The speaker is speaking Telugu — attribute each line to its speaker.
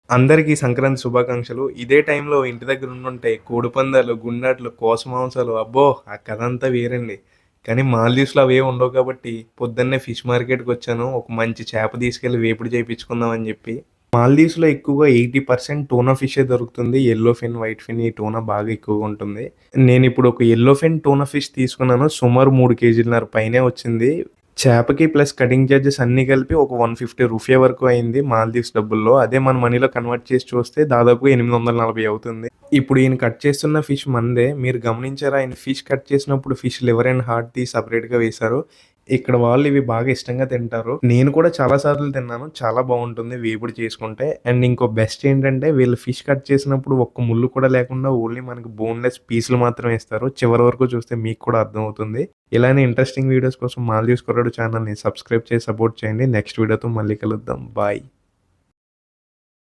Speaker 1: అందరికీ సంక్రాంతి శుభాకాంక్షలు. ఇదే టైంలో ఇంటి దగ్గర ఉండుంటే కోడిపందాలు, గుండాట్లు, కోస మాంసాలు అబ్బో! ఆ కథంతా వేరండి. కానీ మాల్దీవ్స్‌లో అవేమి ఉండవు కాబట్టి పొద్దున్నే ఫిష్ మార్కెట్‌కొచ్చాను. ఒక మంచి చేప తీసుకెళ్ళి వేపుడు చేపించుకుందాం అని చెప్పి. మాల్దీవ్స్‌లో ఎక్కువగా 80% టూనా ఫిషే దొరుకుతుంది. యెల్లో ఫిన్, వైట్ ఫిన్ ఈ టూనా బాగా ఎక్కువగా ఉంటుంది. నేనిప్పుడు ఒక యెల్లో ఫిన్ టూనా ఫిష్ తీసుకున్నాను. సుమారు 3 కేజీలన్నర పైనే వచ్చింది. చేపకి ప్లస్ కటింగ్ చార్జెస్ అన్నీ కలిపి ఒక రూ. 150 వరకు అయింది మాల్దీవ్స్ డబ్బుల్లో. అదే మన మనీలో కన్వర్ట్ చేసి చూస్తే దాదాపుగా 840 అవుతుంది. ఇప్పుడు ఈయన కట్ చేస్తున్న ఫిష్ మనదే. మీరు గమనించారా? ఆయన ఫిష్ కట్ చేసినప్పుడు ఫిష్ లివర్ అండ్ హార్ట్ తీసి సెపరేట్‌గా వేశారు. ఇక్కడ వాళ్ళు ఇవి బాగా ఇష్టంగా తింటారు. నేను కూడా చాలా సార్లు తిన్నాను. చాలా బావుంటుంది వేపుడు చేసుకుంటే. అండ్ ఇంకో బెస్ట్ ఏంటంటే వీళ్ళు ఫిష్ కట్ చేసినప్పుడు ఒక్క ముల్లు కూడా లేకుండా ఓన్లీ మనకి బోన్‌లెస్ పీసులు మాత్రమే ఇస్తారు. చివరి వరకు చూస్తే మీకు కూడా అర్థమవుతుంది. ఇలానే ఇంట్రెస్టింగ్ వీడియోస్ కోసం మాల్దీవ్స్ కుర్రాడు ఛానల్‌ని సబ్స్క్రైబ్ చేసి సపోర్ట్ చేయండి. నెక్స్ట్ వీడియోతో మళ్ళీ కలుద్దాం. బాయ్.